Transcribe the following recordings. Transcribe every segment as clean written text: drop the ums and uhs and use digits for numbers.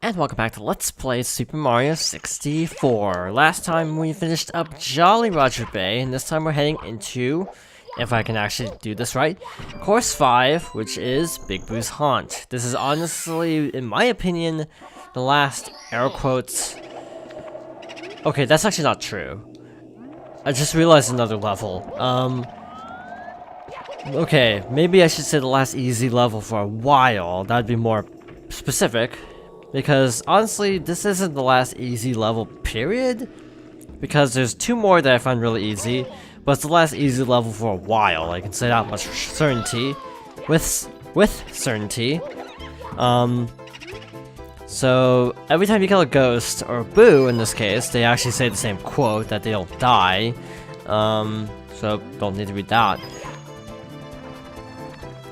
And welcome back to Let's Play Super Mario 64. Last time we finished up Jolly Roger Bay, and this time we're heading into, if I can actually do this right, Course 5, which is Big Boo's Haunt. This is honestly, in my opinion, the last air quotes... Okay, that's actually not true. I just realized another level. Okay, maybe I should say the last easy level for a while. That'd be more specific. Because, honestly, this isn't the last easy level, period. Because there's two more that I find really easy. But it's the last easy level for a while, I can say that much for certainty. With certainty. So, every time you kill a ghost, or Boo in this case, they actually say the same quote, that they don't die. So, don't need to read that.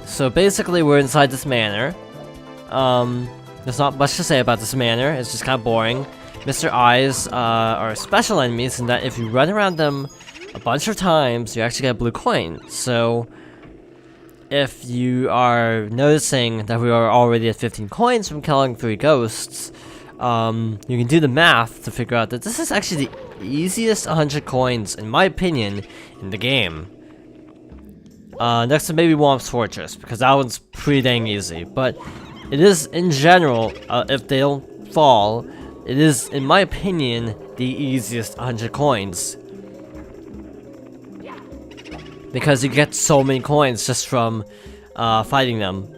So, basically, we're inside this manor. There's not much to say about this manor, it's just kind of boring. Mr. Eyes are special enemies in that if you run around them a bunch of times, you actually get a blue coin. So, if you are noticing that we are already at 15 coins from killing 3 ghosts, you can do the math to figure out that this is actually the easiest 100 coins, in my opinion, in the game. Next to maybe Womp's Fortress, because that one's pretty dang easy, but it is, in general, if they don't fall, it is, in my opinion, the easiest 100 coins. Because you get so many coins just from fighting them.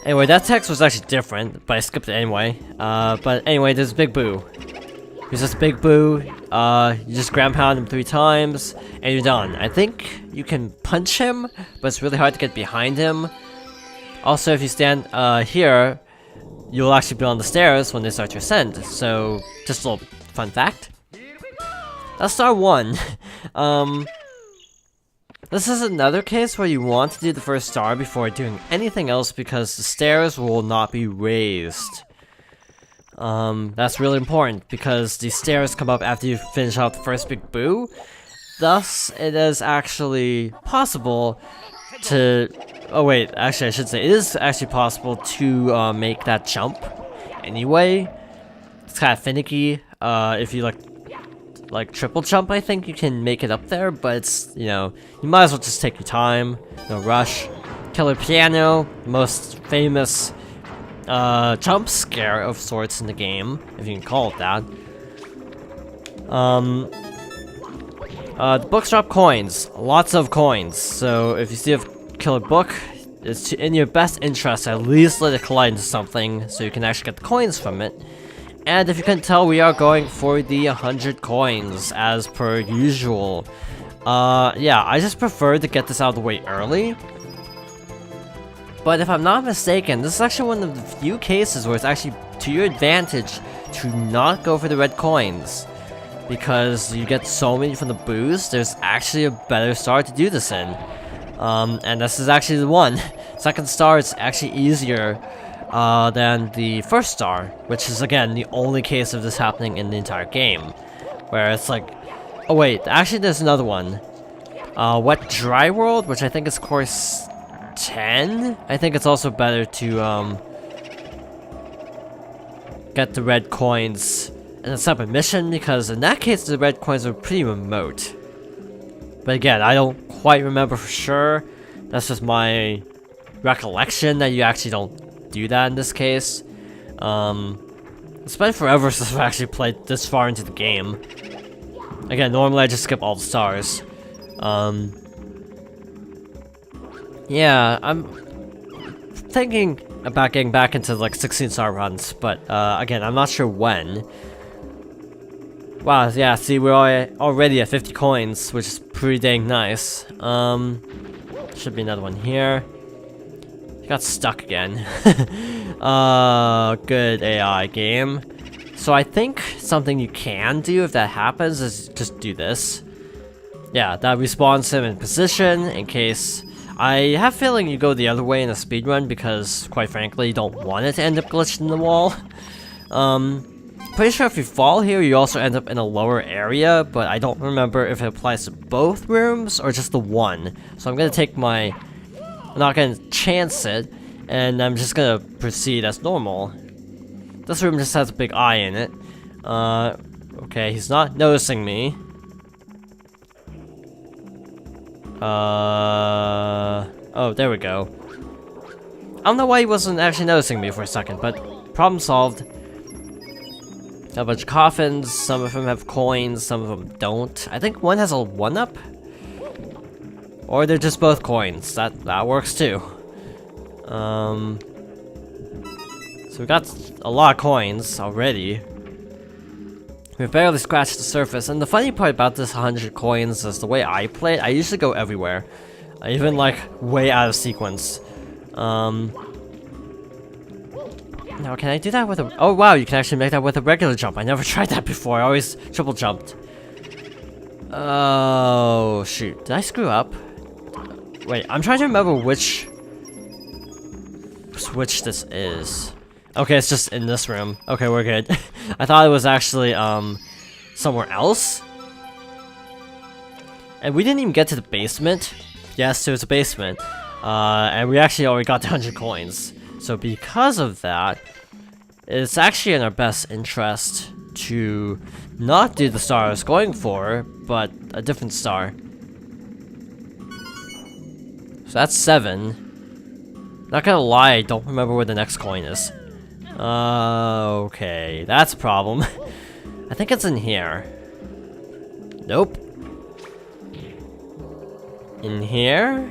Anyway, that text was actually different, but I skipped it anyway. But anyway, there's Big Boo. He's just Big Boo. You just ground pound him 3 times, and you're done. I think you can punch him, but it's really hard to get behind him. Also, if you stand here, you'll actually be on the stairs when they start to ascend. So, just a little fun fact. That's star 1. This is another case where you want to do the first star before doing anything else because the stairs will not be raised. That's really important because the stairs come up after you finish out the first Big Boo. Thus, it is actually possible to... Oh wait, actually I should say, it is actually possible to make that jump anyway. It's kind of finicky. If you like triple jump, I think you can make it up there, but it's, you know, you might as well just take your time, no rush. Killer Piano, most famous jump scare of sorts in the game, if you can call it that. The books drop coins, lots of coins, so if you see a killer book, it's in your best interest to at least let it collide into something so you can actually get the coins from it. And if you can tell, we are going for the 100 coins as per usual. Yeah, I just prefer to get this out of the way early. But if I'm not mistaken, this is actually one of the few cases where it's actually to your advantage to not go for the red coins. Because you get so many from the boost, there's actually a better start to do this in. And this is actually the one. Second star is actually easier than the first star, which is again the only case of this happening in the entire game. Where it's like, oh wait, actually there's another one. Wet Dry World, which I think is course 10. I think it's also better to get the red coins in a separate mission, because in that case the red coins are pretty remote. But again, I don't quite remember for sure. That's just my recollection that you actually don't do that in this case. It's been forever since I've actually played this far into the game. Again, normally I just skip all the stars. Yeah, I'm thinking about getting back into like 16 star runs, but again, I'm not sure when. Wow, yeah, see, we're already at 50 coins, which is pretty dang nice. Should be another one here. You got stuck again. Good AI game. So I think something you can do if that happens is just do this. Yeah, that respawns him in position in case... I have a feeling you go the other way in a speedrun because, quite frankly, you don't want it to end up glitched in the wall. Pretty sure if you fall here, you also end up in a lower area, but I don't remember if it applies to both rooms or just the one. So I'm gonna take my... I'm not gonna chance it, and I'm just gonna proceed as normal. This room just has a big eye in it. Okay, he's not noticing me. Oh, there we go. I don't know why he wasn't actually noticing me for a second, but problem solved. A bunch of coffins, some of them have coins, some of them don't. I think one has a 1-up? Or they're just both coins. That works too. So we got a lot of coins already. We've barely scratched the surface, and the funny part about this 100 coins is the way I play it, I usually go everywhere. Even like way out of sequence. Now can I do that with a— oh wow, you can actually make that with a regular jump. I never tried that before, I always triple jumped. Oh shoot, did I screw up? Wait, I'm trying to remember which switch this is. Okay, it's just in this room. Okay, we're good. I thought it was actually, somewhere else. And we didn't even get to the basement. Yes, there was a basement. And we actually already got 100 coins. So because of that, it's actually in our best interest to not do the star I was going for, but a different star. So that's 7. Not gonna lie, I don't remember where the next coin is. Okay, that's a problem. I think it's in here. Nope. In here?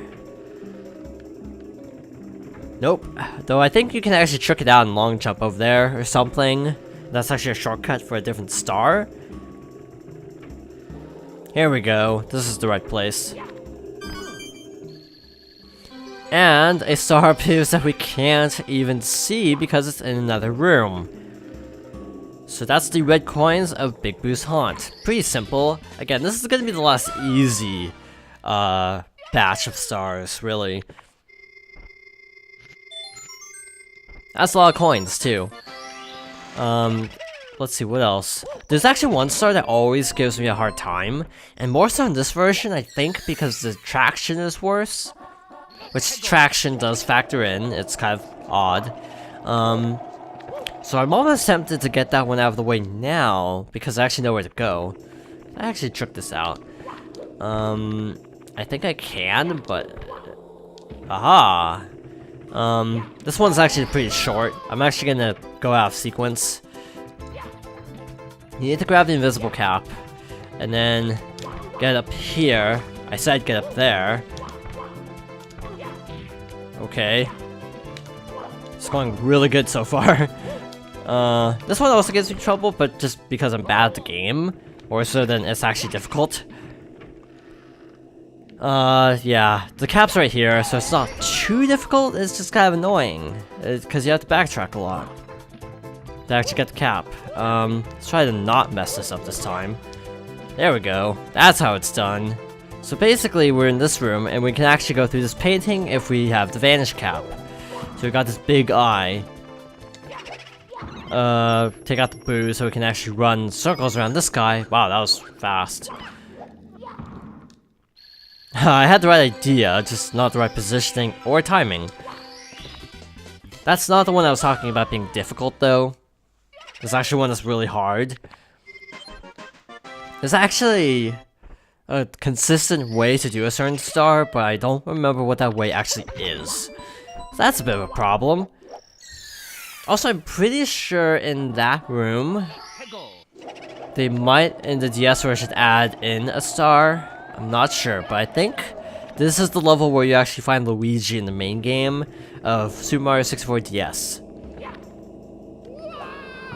Nope. Though I think you can actually trick it out and long jump over there or something. That's actually a shortcut for a different star. Here we go. This is the right place. And a star appears that we can't even see because it's in another room. So that's the red coins of Big Boo's Haunt. Pretty simple. Again, this is gonna be the last easy batch of stars, really. That's a lot of coins, too. Let's see, what else? There's actually one star that always gives me a hard time, and more so in this version, I think, because the traction is worse. Which traction does factor in, it's kind of odd. So I'm almost tempted to get that one out of the way now, because I actually know where to go. I actually tricked this out. I think I can, but... aha! This one's actually pretty short. I'm actually gonna go out of sequence. You need to grab the invisible cap, and then get up here. I said get up there. Okay. It's going really good so far. This one also gives me trouble, but just because I'm bad at the game, or so then it's actually difficult. Yeah, the cap's right here, so it's not too difficult, it's just kind of annoying, because you have to backtrack a lot to actually get the cap. Let's try to not mess this up this time. There we go, that's how it's done. So basically, we're in this room, and we can actually go through this painting if we have the vanish cap. So we got this big eye. Take out the boo so we can actually run circles around this guy. Wow, that was fast. I had the right idea, just not the right positioning or timing. That's not the one I was talking about being difficult, though. There's actually one that's really hard. There's actually a consistent way to do a certain star, but I don't remember what that way actually is. So that's a bit of a problem. Also, I'm pretty sure in that room, they might, in the DS version, add in a star. I'm not sure, but I think this is the level where you actually find Luigi in the main game of Super Mario 64 DS.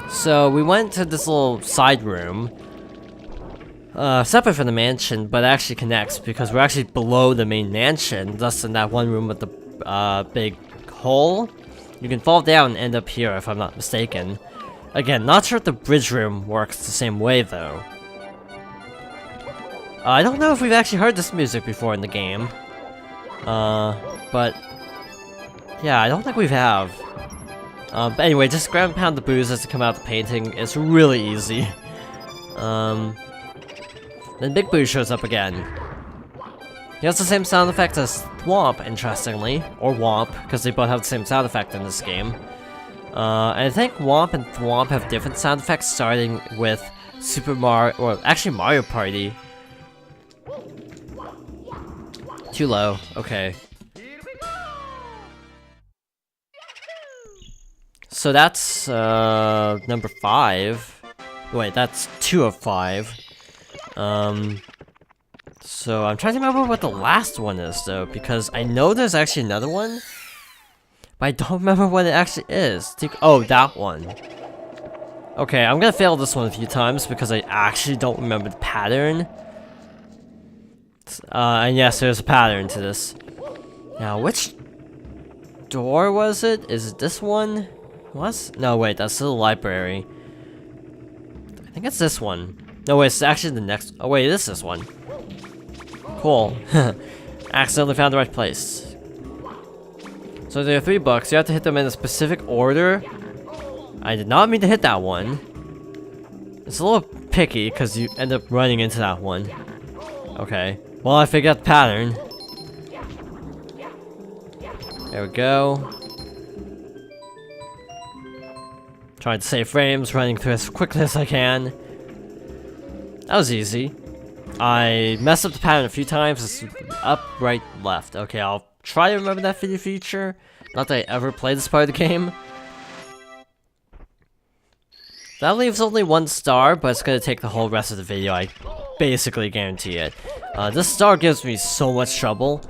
So we went to this little side room, separate from the mansion, but it actually connects because we're actually below the main mansion, thus in that one room with the big hole. You can fall down and end up here if I'm not mistaken. Again, not sure if the bridge room works the same way though. I don't know if we've actually heard this music before in the game. But yeah, I don't think we have. But anyway, just grab and pound the boos as they come out of the painting. It's really easy. Then Big Boo shows up again. He has the same sound effect as Thwomp, interestingly. Or Womp, because they both have the same sound effect in this game. And I think Womp and Thwomp have different sound effects, starting with Super Mario, or actually Mario Party. Too low, okay. So that's, number 5. Wait, that's 2 of 5. So I'm trying to remember what the last one is, though, because I know there's actually another one, but I don't remember what it actually is. Oh, that one. Okay, I'm gonna fail this one a few times because I actually don't remember the pattern. And yes, there's a pattern to this. Now, which door was it? Is it this one? What? No, wait, that's the library. I think it's this one. No, wait, it's actually the next. Oh, wait, it is this one. Cool. Accidentally found the right place. So there are 3 books. You have to hit them in a specific order. I did not mean to hit that one. It's a little picky because you end up running into that one. Okay. Well, I figured out the pattern. There we go. Trying to save frames, running through as quickly as I can. That was easy. I messed up the pattern a few times. It's up, right, left. Okay, I'll try to remember that feature. Not that I ever played this part of the game. That leaves only 1 star, but it's gonna take the whole rest of the video, I basically guarantee it. This star gives me so much trouble.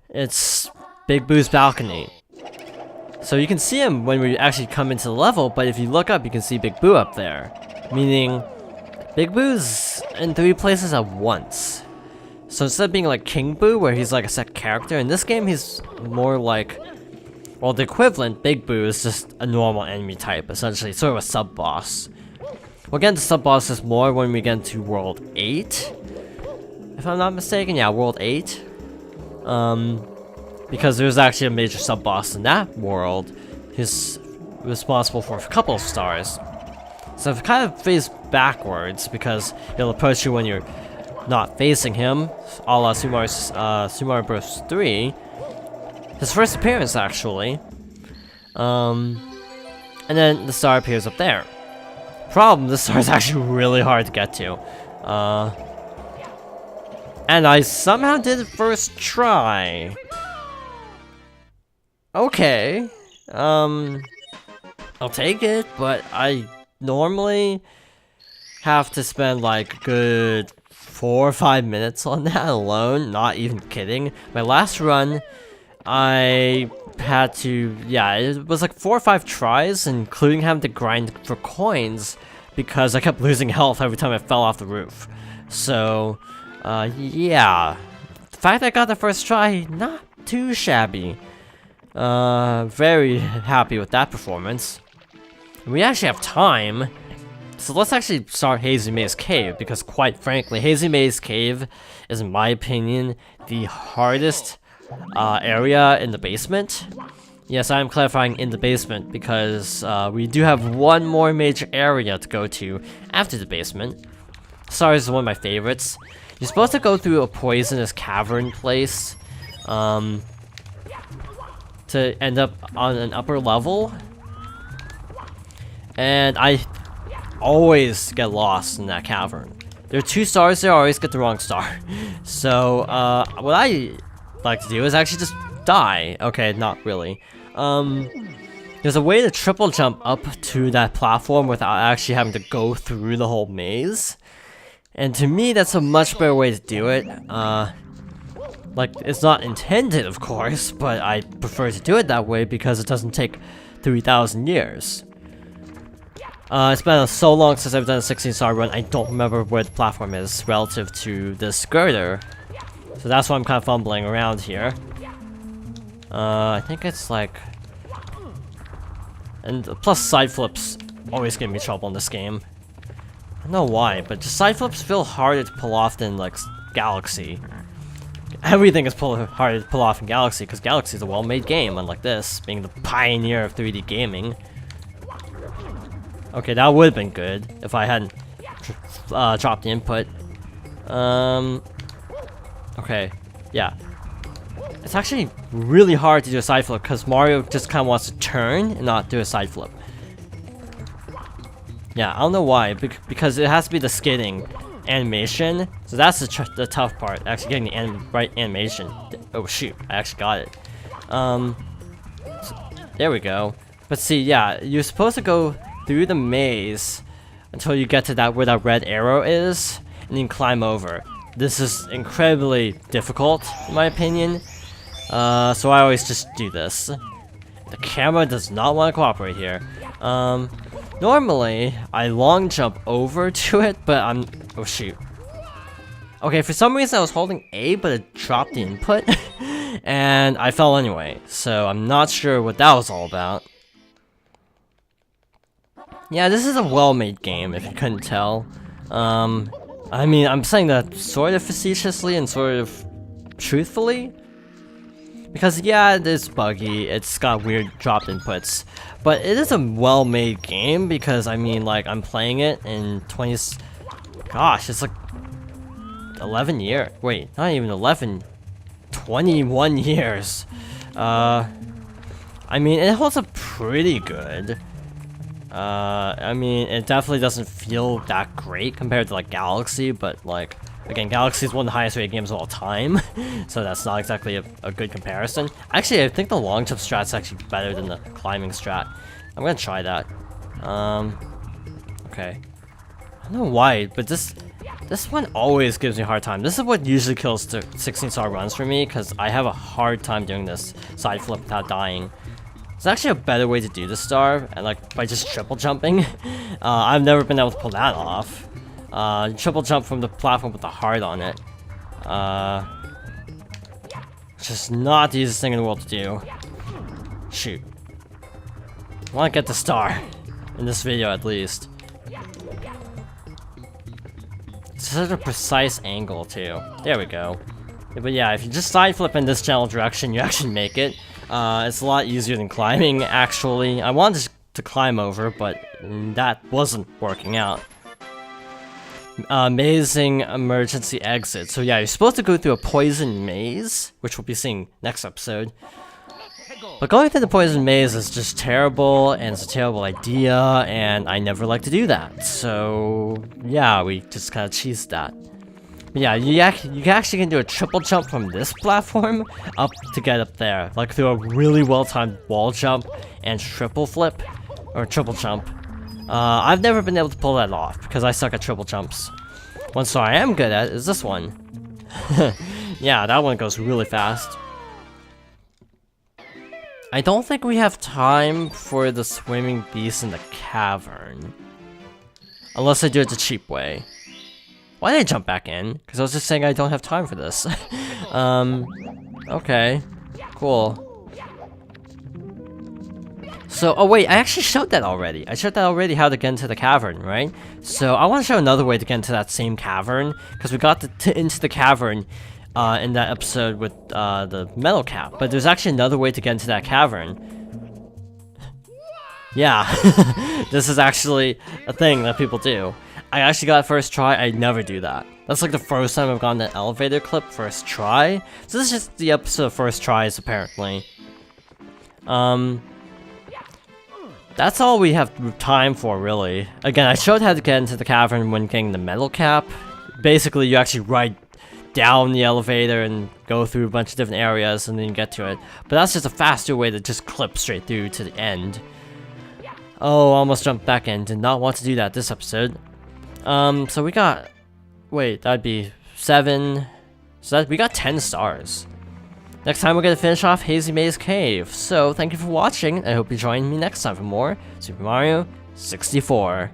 It's Big Boo's balcony. So you can see him when we actually come into the level, but if you look up, you can see Big Boo up there. Meaning, Big Boo's in 3 places at once. So instead of being like King Boo, where he's like a set character, in this game he's more like... Well, the equivalent, Big Boo, is just a normal enemy type, essentially. Sort of a sub-boss. We'll get into sub-bosses more when we get into World 8. If I'm not mistaken, yeah, World 8. Because there's actually a major sub-boss in that world who's responsible for a couple of stars. So if you kind of face backwards, because he'll approach you when you're not facing him, a la Super Mario Bros. 3. His first appearance, actually. And then the star appears up there. Problem, this star is actually really hard to get to. And I somehow did it first try. Okay. I'll take it, but I normally have to spend like a good 4 or 5 minutes on that alone, not even kidding. My last run, I had to, yeah, it was like 4 or 5 tries, including having to grind for coins, because I kept losing health every time I fell off the roof. So, yeah. The fact that I got the first try, not too shabby. Very happy with that performance. We actually have time, so let's actually start Hazy Maze Cave, because quite frankly, Hazy Maze Cave is, in my opinion, the hardest area in the basement. Yes, I am clarifying in the basement, because we do have one more major area to go to after the basement. Sorry, this is one of my favorites. You're supposed to go through a poisonous cavern place, to end up on an upper level. And I always get lost in that cavern. There are 2 stars there, I always get the wrong star. So, what I like to do is actually just die. Okay, not really. There's a way to triple jump up to that platform without actually having to go through the whole maze. And to me, that's a much better way to do it. Like, it's not intended, of course, but I prefer to do it that way because it doesn't take 3,000 years. It's been so long since I've done a 16-star run, I don't remember where the platform is relative to this girder. So that's why I'm kind of fumbling around here. I think it's like... And plus side flips always give me trouble in this game. I don't know why, but just side flips feel harder to pull off than like Galaxy. Everything is harder to pull off in Galaxy, because Galaxy is a well-made game, unlike this, being the pioneer of 3D gaming. Okay, that would have been good if I hadn't dropped the input. Okay, yeah. It's actually really hard to do a side flip because Mario just kind of wants to turn and not do a side flip. Yeah, I don't know why, because it has to be the skidding animation, so that's the tough part, actually getting the right animation. Oh shoot, I actually got it. So, there we go. But see, yeah, you're supposed to go through the maze until you get to that where that red arrow is, and then climb over. This is incredibly difficult, in my opinion. So I always just do this. The camera does not want to cooperate here. Normally, I long jump over to it, but oh shoot. Okay, for some reason I was holding A, but it dropped the input, and I fell anyway, so I'm not sure what that was all about. Yeah, this is a well-made game, if you couldn't tell. I mean, I'm saying that sort of facetiously and sort of truthfully. Because yeah, it is buggy, it's got weird dropped inputs. But it is a well-made game because, I mean, like, I'm playing it in gosh, it's like 11 years. Wait, not even 11. 21 years. I mean, it holds up pretty good. I mean, it definitely doesn't feel that great compared to, like, Galaxy, but, like, again, Galaxy is one of the highest rated games of all time, so that's not exactly a good comparison. Actually, I think the long jump strat's actually better than the climbing strat. I'm gonna try that. Okay. I don't know why, but this one always gives me a hard time. This is what usually kills the 16-star runs for me, because I have a hard time doing this side flip without dying. There's actually a better way to do this star, and like by just triple jumping. I've never been able to pull that off. Triple jump from the platform with the heart on it. Just not the easiest thing in the world to do. Shoot. I want to get the star. In this video, at least. It's such a precise angle, too. There we go. But yeah, if you just side flip in this general direction, you actually make it. It's a lot easier than climbing, actually. I wanted to climb over, but that wasn't working out. Amazing emergency exit. So yeah, you're supposed to go through a poison maze, which we'll be seeing next episode. But going through the poison maze is just terrible, and it's a terrible idea, and I never like to do that. So yeah, we just kind of cheesed that. But yeah, you actually can do a triple jump from this platform up to get up there, like through a really well-timed wall jump and triple flip, or triple jump. I've never been able to pull that off because I suck at triple jumps. One star I am good at is this one. Yeah, that one goes really fast. I don't think we have time for the swimming beast in the cavern. Unless I do it the cheap way. Why did I jump back in? Because I was just saying I don't have time for this. Okay. Cool. So, oh wait, I actually showed that already. I showed that already how to get into the cavern, right? So, I want to show another way to get into that same cavern, because we got into the cavern in that episode with the metal cap, but there's actually another way to get into that cavern. Yeah, this is actually a thing that people do. I actually got it first try, I never do that. That's like the first time I've gotten an elevator clip first try. So this is just the episode of first tries, apparently. That's all we have time for, really. Again, I showed how to get into the cavern when getting the metal cap. Basically, you actually ride down the elevator and go through a bunch of different areas and then you get to it. But that's just a faster way to just clip straight through to the end. Oh, almost jumped back in. Did not want to do that this episode. So we got... Wait, that'd be 7... So we got 10 stars. Next time we're gonna finish off Hazy Maze Cave. So, thank you for watching. I hope you join me next time for more Super Mario 64.